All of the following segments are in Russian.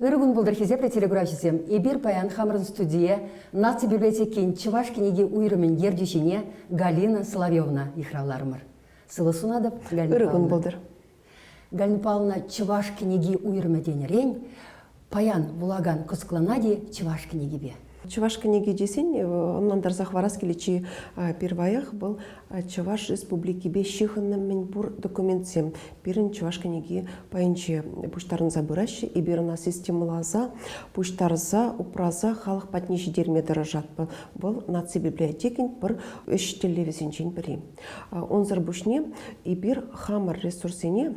Ырыгун булдырхизе телеграфисем Эбир паян хамрын студия Наци библиотекин Чуваш книги уйрымен ердюшине Галина Соловьевна ихралармыр. Сылысунадып Галина Ырыгун булдыр. Галина Павловна Чуваш книги уйрыме денерень паян булаган кускланади Чуваш книги бе. Чуваш книги десен, оннан дарзахварас келечи перваях был Чуваш республики бешихынным мен бур документсем. Бирин Чуваш книги паинче пуштарын забыращи и бирина системалаза, пуштарза, упраза, халық патниши дерме дырыжат был наци библиотекин бір үш телевизинчен бірі. Онзыр бушне и бир хамар ресурсене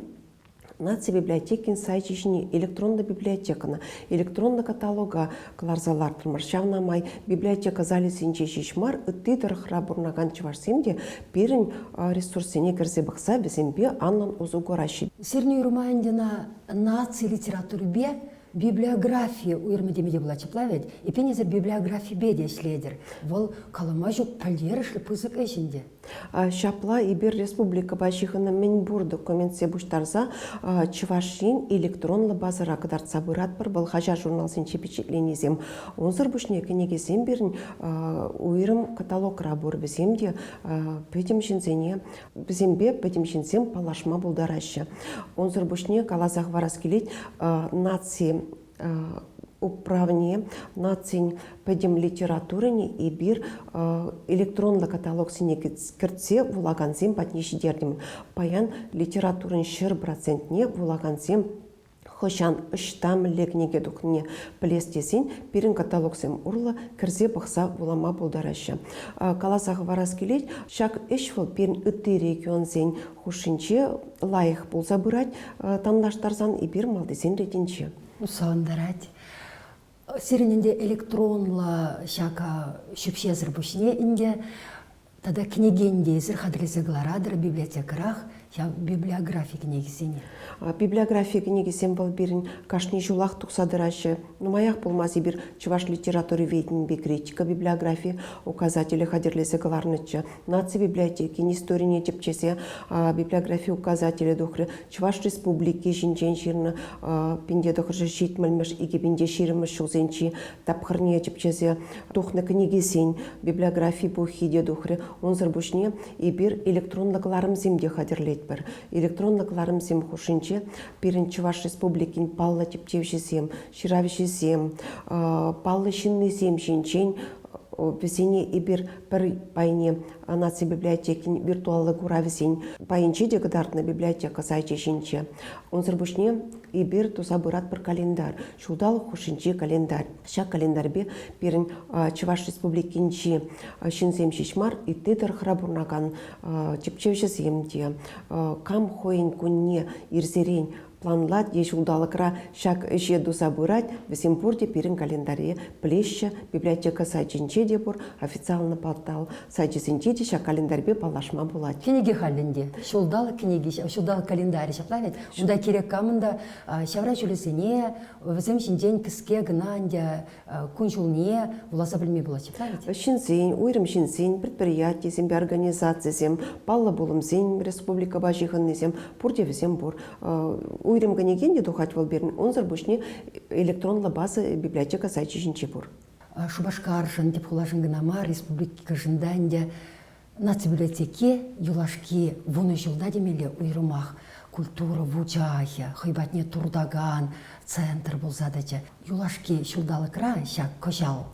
Наци библиотекин сайчишни электронна библиотекана, электронна каталога кларзалар тырмаршавна май библиотека залисинче шишмар ыттыдыр храбурнаган чувашсемде бирин ресурсене кірзе бақса бізембе аннан узугораши. Сирни урмандина наци литературы бе библиография уйрмедемеде была чеплавить, и пенезер библиография беде шледер. Вол каламажу пальдерышлы пызык эшінде. Шапла и бир республика башихана меньбур документсе буштарза чувашин электронлы базара кадарца бырат бір был хажа журналсын чепечетленезем. Онзыр бушне кенегесем бірін уйрым каталог рабур біземде петим шинзене бізембе петим шинзем палашма булдарашы. Онзыр бушне калазах варас келет наци управне нацин педем литературыне и бир электронный каталог сине кіртсе вулаганзем патнеши дердім. Паян литературын 1% вулаганзем хошан ыштам лекнеге дукне плестесин бирин каталогсем урла кірзе бақса вулама булдарашы. Каласағы варас келет, шак эшвал бирин ыты регионзен хушинче лайық болса бұрат тандаштарзан и бир малдесен ретинче. Усандарать. Сиренінде электронла шака шүпшезір бұшне инде, тада книгенде зір хадрезі гларадыр библиотекарах, я библиография книгисене. Библиография книгисен был бирин кашни жулах туксадырашы. Но маях болмази бир чуваш литературы веднинбе критика библиография указатели хадерлесе гларнычы. Наци библиотеки, историне тепчесе библиография указатели дохры. Чуваш республики жинчен ширны пинде дохры житмельмеш иги пинде ширмеш шулзенчи тапхырне тепчесе тухны книгисен библиография бухиде дохры. Онзыр бушне и бир электронлыкларым земде хадерлет бір. Электронлыкларым зем хушинче Пирин Чуваш республикин палла типтевшизем, ширавшизем, палла шиннызем шинчен, весене и бир пайне наци библиотекин виртуаллы гуравизен, пайынче дегадартна библиотека сайче шинче. Онзыр бушне и бир туза бырат бір календар, шудал хушинче календар. Ша календарбе пирин Чуваш республикинче шинзем шишмар и тыдыр храбурнаган типтевшиземде, кам хоин кунне ирзерен планлат еш удалыкра шак эше дуса бурать весемпурде пирин календаре плеща библиотека сайчинче де бур официально портал сайчисинче де шак календарбе палашма булать. Книги халленде, шулдал книги, шулдал календарь шаплавить, уда керек камында шавра чулесене, весем шинжен кіске гнанде кунчулне уласа білме була шаплавить. Шинзен, уйрым шинзен, предприятие зембе организация зем, палла булым зем, республика бажихын зем, пурде весем бур. Уйрым гонегенде духать волберн, онзыр бушне электронла база библиотека сайчишинче бур. Шубашкаржын деп хулашын гынама республика жынданде наци библиотеке юлашки вуны жылда демеле уйрымах культура вучахе, хайбатне турдаган центр был задача. Юлашки жылдалыкра шак кожал.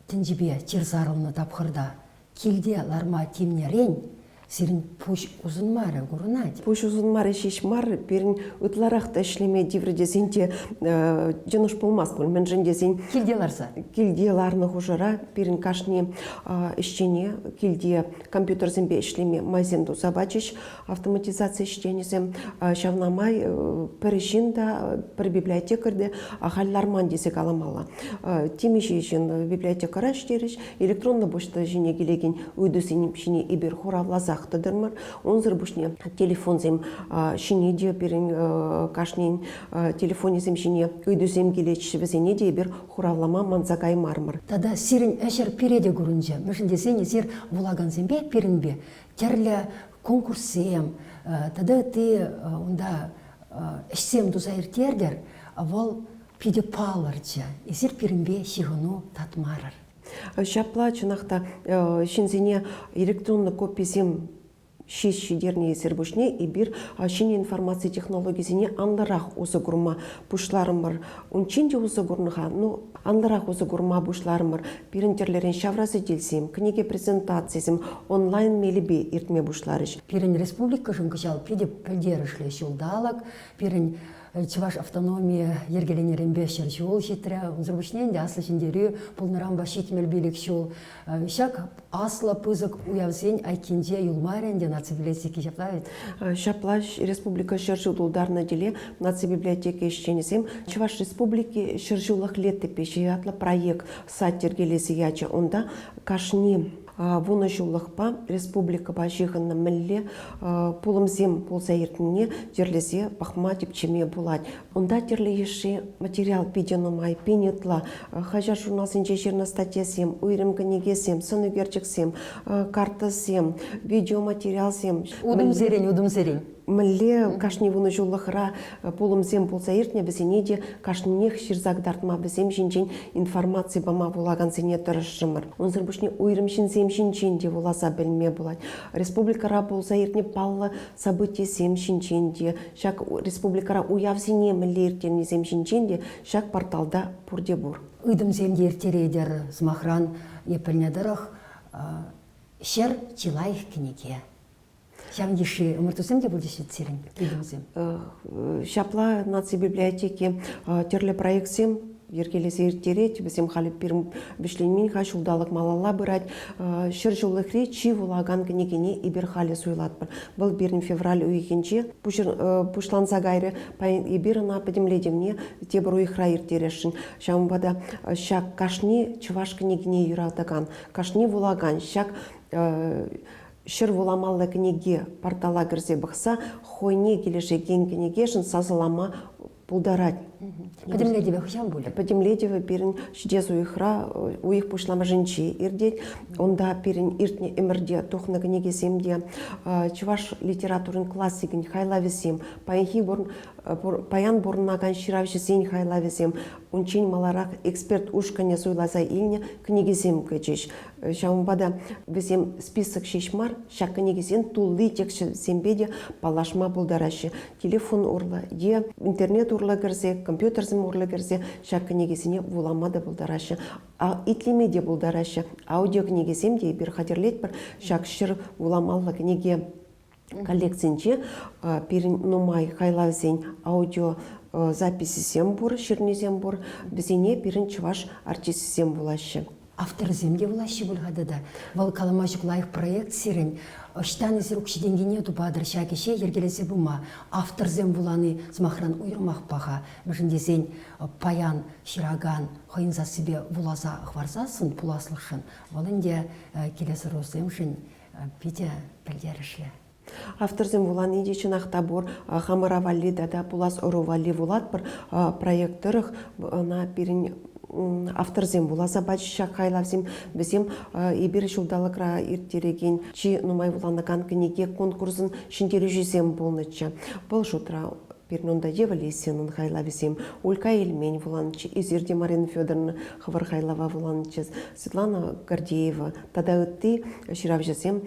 Тенжибе черзарылны тапхырда. Килде ларма тимнерень сирин пуш uzun mare gurunать. Пуш uzun mare шишмар перин утларахта эшлеме дивредезинте жануш полмас кол мен жендезин Килделарса. Килделарны хужара перин кашни ищене килде компьютер зембе эшлеме майзенду забачиш автоматизация ищенесем шавнамай перешинда per библиотекарде ахалларман десек аламала. Тимиши ишин библиотекара işтериш электронна почта жине келеген уйдусиним шине ибер хуравлазах тадырмар, онзыр бушне телефон зем шине де перин кашнин телефоне зем шине уйдусем келечші везене де бер хуравлама манзагай мармар. Тада сирин эшер переде гурунча, мышын десене сир булаган зембе перинбе, терле конкурсем, тада ты унда эшсем дузайр тердер, вол пиде палырча, изир пиринбе шигыну татмарар. Шапла чынақта шинзене электронны копизем шиш шидерне сербушне и бир шине информация технологизине анларах осы гурма бушларымыр. Унчинде осы гурныға, анларах осы гурма бушларымыр. Пиринтерлерін шавразы делсем, книге презентациясем, онлайн мелебе иртме бушларыш. Пирин республика жынкышал пиде пілдерішлі шулдалак, пирин Чуваш автономия ергеленерен бешер жол житря, зрубышнен де аслы жіндері пулныран башитмел билік жол. Шак асла пызык уявзен айкенде юлмаренде нацибилиотеки жаплавит? Шаплаш республика шыржулдарна деле нацибиблиотеки ищенесем. Чуваш республики шыржулах летте пеши атла проект сайт ергелесі яча. Онда кашни вуна жулықпа республика бажиғынна мілле пулымзем болса ертіне жерлесе бақма депчеме болады. Онда терлі еші материал пиденумай, пенетла, хажа журналсын жешерна статьясем, уйрым книгесем, сынугерчексем, картасем, видеоматериалсем. Удым зерень. Мілле кашни вуна жулықыра пулымзем болса ертіне бізенеде кашнех ширзагдартма бізем жинжен информация бама булаган сене тұрышымыр. Онзыр бұшне уйрым шинзем шинчен де воласа білме болады. Республикара болса ертіне паллы события сем шинчен де, шак республикара уявзине мілле ертені сем шинчен де, шак порталда пурде бур. Ыдым земде ертерейдер змахран епілнедіріх шер чилайх книге. Шам еши ымыртусем де будешет серін, үйдімзем? Шапла нацибиблиотеки терлі проектсем, ергелесе ертерет, бізем қалып бірім бішлеймен қашылдалық малала бұрад, шыр жолықри чи вулаган книгене ибір қалі суйлат бір. Бұл 1 февраль үйгенше, бұшланса гайры, ибіріна подемледемне, тебір уйықра ертерешін. Шамбада шак кашни чываш книгене юратаган, кашни вулаган, шак шыр вуламалы книге портала кірзе бұқса, хойне келешеген книгешін сазылама пулдарать. Подемледеве хыжам боле? Подемледеве перін шидез уйықра, уйық пушлама жінче ирдет, онда перін иртне эмірде тухны книгесемде, чуваш литературын классикін хайлавесем, паян борынаган ширавшесен хайлавесем, унчен маларақ эксперт ушкане суйлаза илне книгесем кечеш. Шаумбада бізем список шешмар, шак книгесен тулы текші сембеде палашма булдарашы. Телефон урла, де интернет урла кірзе, компьютерзім урла кірзе, шак книгесене вуламада булдарашы. Итлеме де булдарашы. Аудио книгесем де бір хатерлет бір шак шыр вуламалла книге коллекцинче перін нумай хайлавзен аудио записисем бур, ширнезем бур, бізене перін чуваш артисисем булашы. Автор земде влаще бульгадада. Вал каламашык лайық проект сирен. Оштан езір үкшеденгене тупадыр шакеше ергелесе бума. Автор зем буланы змахран уйырмақ паға. Мүжіндесен паян, шираган, хойынза себе вулаза хварзасын, пуласлықшын. Валынде келесі росемшін пите пілдерішлі. Авторзем вулан иде чынақта бор хамыра валли дада пулас ұру валли вулат бір проекттырық на перін авторзем буласа бачша хайлавзем бізем ибір жылдалықра иртереген чи нумай вуланаган книге конкурсын шинтері жүзем болныча. Бұл жұтра Пернонда Ева Лесенін хайлавесем, Улька Ельмень вуланычы, Изерде Марина Федоровна хавар хайлава вуланычыз, Светлана Гордеева, тада үтті ширавжесем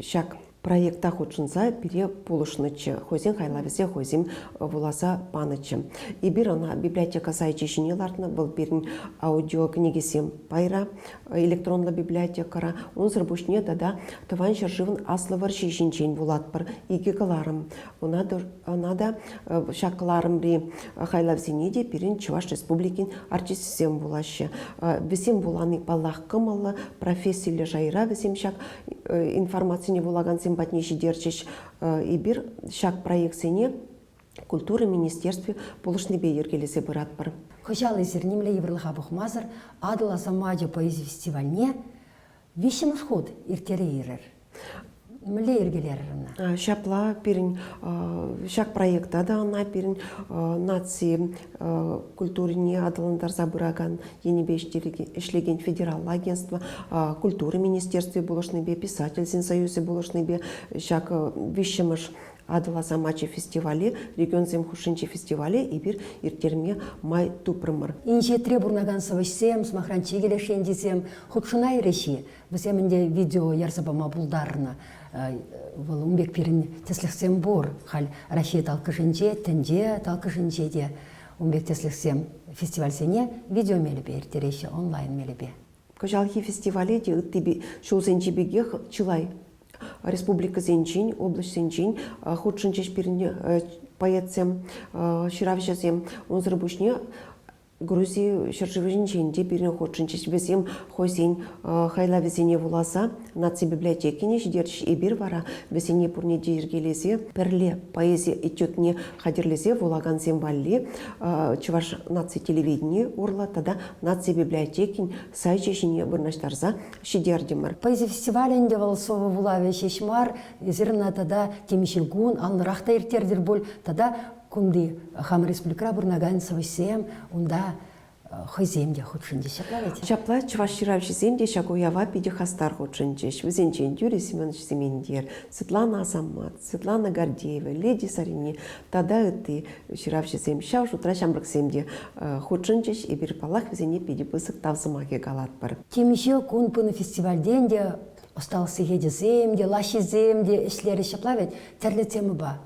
шак проекта худшынса бире полушнычы, хозен хайлавесе хозен вуласа панычы. Ибір ана библиотека сайчы шинелартына был берін аудио книгесем пайра, электронла библиотекара, он зырбушне дада тыван жыржывын аслы варши жинчен вулат бір иге кыларым. Онада шақыларым бі хайлавсене де берін Чуваш республикин артисисем вулашы. Бесем вуланы балақ кымылы, профессиялы жайра бесем шақ информацияне вулаган батнеші дерчеш ибір шак проекцияне культуры министерстве полышны бейер келесе бұрат бір. Хожалы зернемле еврлыға бұқмазыр, адыла самадя поэзия фестивальне вишем ход иртере ерер. Мле ергелеріріна? Шапла перін шак проекта да ана перін нации культурине адылындар забыраган енебе ішлеген федерал агентство, культуры министерстве болышны бе, писательсен союзе болышны бе, шак вишемыш Адыла Самачи фестивале, регион зем хушинчи фестивале и бир иртерме май тупрымыр. Инже требурнаган савышсем, смахранчи келешен десем, худшына ереши. Весемінде видео ярзабама булдарына. Бұл умбек пирин теслихсем бор. Халь Россия талкышынче, тенже талкышынче де. Умбек теслихсем фестиваль сене видео мелебе, иртереші онлайн мелебе. Кажалхи фестивале де ыттыби шоузенчи бегех чылай. Республика Зенчин, область Зенчин, худшынчеш пирин поэтсем, ширавшазем, он зрабушне Грузии шаржевинченде пирин худшынчеш весем хойсень хайла весене вуласа наци библиотекине шидерч эбир вара весене пурне диргелесе перле поэзия этюдне хадирлесе вулаган зембалли чуваш наци телевидение урла тада наци библиотекин сайчешине бырнаштарза шидердимар. Поэзия фестивалінде волсова вулаве шешмар, зерна тада темишегун, алнырахта иртердер боль, тада кунди хам республика бурнаган савысем, унда хойземде худшынде шаплавете. Шапла чуваш ширавши земде шагуява пиде хастар худшынчеш. Везенчен Юрий Семенович Семендер, Светлана Азамат, Светлана Гордеева, Леди Сарини, тада это ширавши зем шауш утра шамрак земде худшынчеш и бирпалах везене пиде пысык тавзымаге галат бар. Темише кун пыны фестивальденде остался еде земде, лащи земде, эшлери шаплавет, терле темы ба.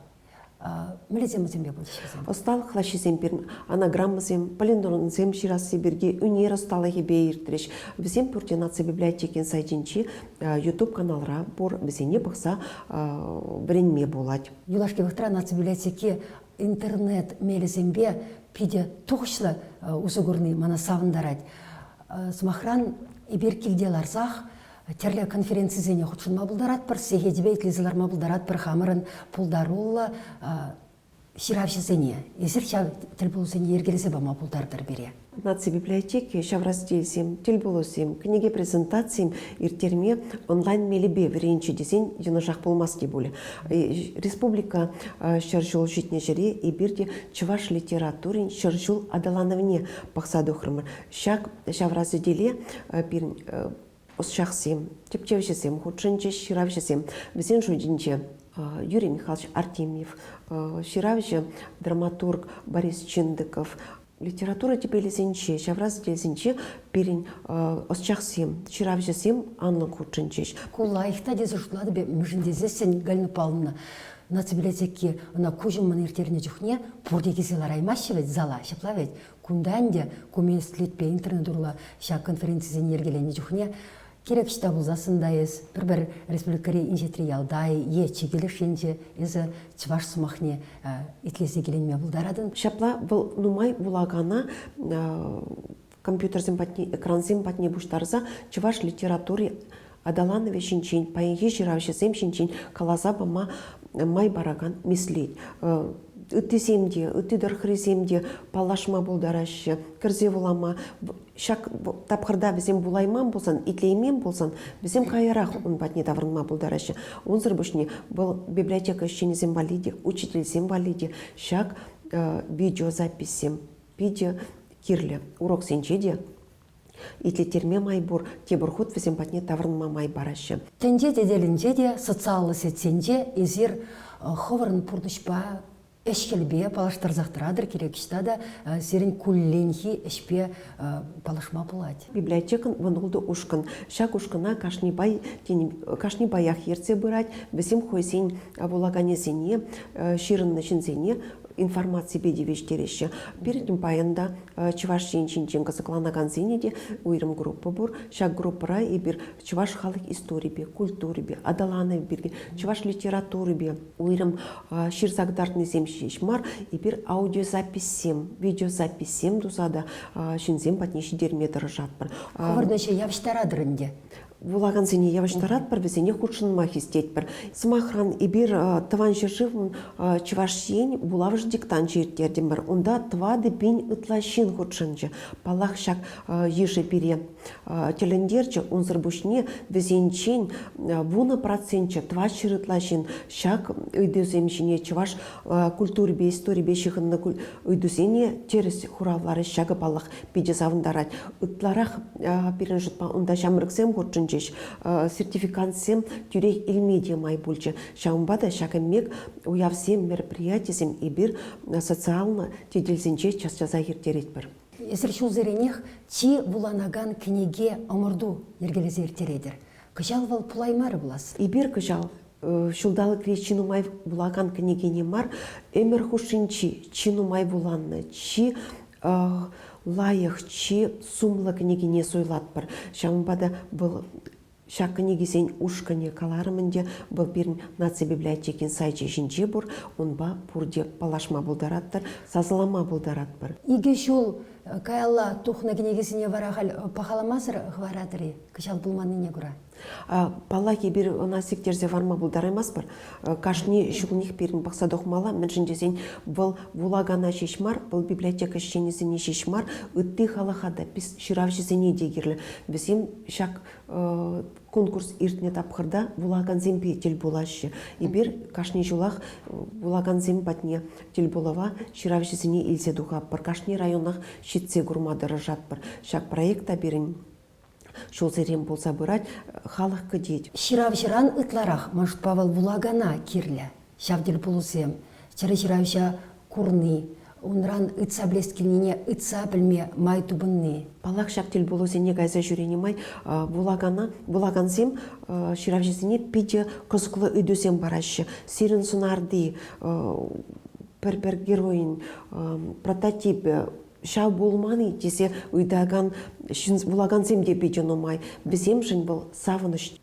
Милизем зембе будет шизем. Остал хлащи земпирн, анаграмма зем, палиндорон зем ширас сибирги, унер остала хебе иртреш. Везем пуртинация библиотеки сайдинчи, YouTube каналра, бор везене бахса бренме булать. Юлашки вахтра нация библиотеки интернет мелизембе пиде тухшлы усугурный манасавындарать. Смахран и беркилделарзах терле конференции зене худшын мабылдарат пар, сегедебе итлизылар мабылдарат пар хамырын пулдарулла ширавши зене. Езір шав тілбулу зене ергелесе ба мабылдардар бере. Наци библиотеки шавразделсем, тілбулусем, книги презентациям иртерме онлайн мелебе веренчи десен юнашах полмаски боле. Республика шаржул житне жере и бирде чуваш литературин шаржул адалановне пахсаду хрымыр. Шак шавразделе пирн Осчахсем, тепчевшесем, худшенче, ширавшесем, весен жудинче Юрий Михайлович Артемьев, ширавче драматург Борис Чиндыков, литература тепелесенче, шавраз делесенче, пирин осчахсем, ширавшесем, Анна худшенчеш. Кулайхта дезі жутлады бе мүжіндезесен Галина Павловна. Нация библиотеки на кужым манертерне жүхне пурдеки зелар аймашевет зала шаплавет. Кунданде кумеслит пе интернет урла ша конференция нергелене жүхне керек шта булзасында ез бір республикари инжетриялдай чигелешенче езі чваш сумахне итлесе келенме булдарадын. Шапла был нумай булагана компьютер зимпатни экран зимпатни буштарза чваш литературе Адаланове шинчин, паенге жиравши зем шинчин калаза бама май бараган мислить. Үтті земде, үтті дұрхыры земде палашма болдарашы, кірзе болама, шак тапқырда бізем булайман болсан, итлеймен болсан, бізем қайырақ он батне таврынма болдарашы. Он зырбышне был библиотека шенезем балиде, учительзем балиде, шак видеозаписем, видео кирле, урок сенчеде. Итлетерме майбур, тебурхут візем батне таврынма май барашы. Тенде деделінже де социалы сетсенде езір ховарын пұрдышпа эшкелбе палаштарзақтырадыр керек штада серін кулленхи эшпе палашма булать. Библиотекан ванулды ушкан. Шак ушкана кашни баях ерце бырать, бізім хойсен булаганезене, ширынны шинзене, информация беде вештереші. Передім паянда чуваш шинчин кызыкланаган зенеде уйрым группа бур, шак группара и бир чуваш халық истории бе, культуры бе, адаланы бирге, чуваш литературы бе, уйрым ширзагдартны земшеш мар и бир аудиозаписем, видеозаписем дузада шинзем батнеші дерметр жатпыр. Ховарныше явштарадырынде. Булаган зене яваштарат пар везене худшын махистеть пар. Смахран и бир таван жыржывын чувашен булавыш диктан жиртерден бар. Онда твады пень ытлашин худшынчы. Палах шак ежи пере телендерчы он зырбушне везенчен вуна процентчы тва шырытлашин. Шак ыйдыземшине чуваш культуры бе истории бе шихынны ыйдызене через хуравлары шага палах пиде завындарать. Ытларах перен жытпа онда жамрыксем худшын жеш, сертификансем тюрех илмедия май бульче. Шаумбада шакаммек уявсем мероприятиесем и бир социально теделзенче час-часа ертерет бір. Эсер шулзеренех чи буланаган книге омырду ергелезе ертередер. Кыжал вал пулаймары булас. Ибир кыжал. Шулдалы креш чинумай булаган книгене мар, эмер хушинчи чинумай буланны, чи лайық, чи сумлы книгене сойлат бір. Шамбада был шак книгесен ушкане каларымынде был бирін нация библиотекин сайче жинче бур, онба пурде палашма булдараттыр, сазылама булдарат бір. Иге шул каялла тухна книгесіне варахал пахаламасыр хваратыры, кыжал булманныне гура. Палаки бир насектерзе варма булдараймас бір. Кашни шулних бирін бақса доқмала, мәншіндесен бұл вулагана шешмар, бұл библиотека шенесіне шешмар, үтті халахада, біз ширавшесіне дегерлі. Бізем шак конкурс иртіне тапқырда вулаган земпе тел болашы. Ибір кашни жулах вулаган зем батне тел болава ширавшесіне илсе духа. Бір кашни районах шитсе гурмадыры жат бір. Шак проекта берін шул зерем болса бұрат, халық кедет. Ширав-ширан ытларах, может, Павел Булагана кирле. Шавдел полусем. Чары-ширавша курны. Унран ытса блескельнине ытса білме май тубынны. Палақ шақтел болусене гайза жүрене май, булаганзем ширавшесіне пиде қызықлы үйдесем барашы. Сирен сунарды, пер героин, прототип, шау болманы десе уйдаган булаган земде печен омай. Бізем жын бұл савыныш.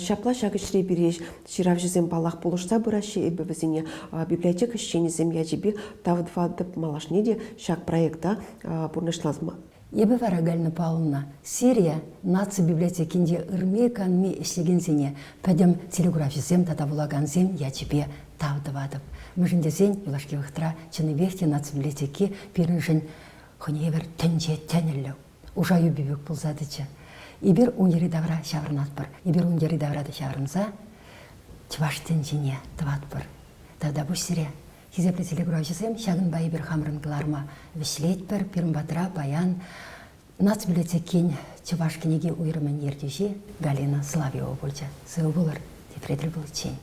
Шапла шағы шіре береш, ширав жезем балақ болышса бұрашы әбі бізіне библиотека шенезем яжебе тавдвадып малашнеде шақ проекта бұрнышлазма. Ебі вара Галина Павловна, Сирия нация библиотекінде ырме канме ішлегензене пәдем телеграфизем тата булаганзем яжебе тавдывадып. Мүжіндезен юлашки вақтыра чыныбекте нация библиотеки перінжін хыневер тінже тәнілі. Ужаю бебек болзадычы. Ибір ундері давра шавырнат бір. Ибір ундері даврады шавырнса, чываш тінжіне тыват бір. Тада бұш сире. Хизеплі телеграфизем шағын бай бір хамрын кыларма. Вишлет бір, перін батыра, баян. Нация библиотекин чываш книге уйрымын ертежі Галина Славиова болча. Сығы болыр, тефреділ бұл чен.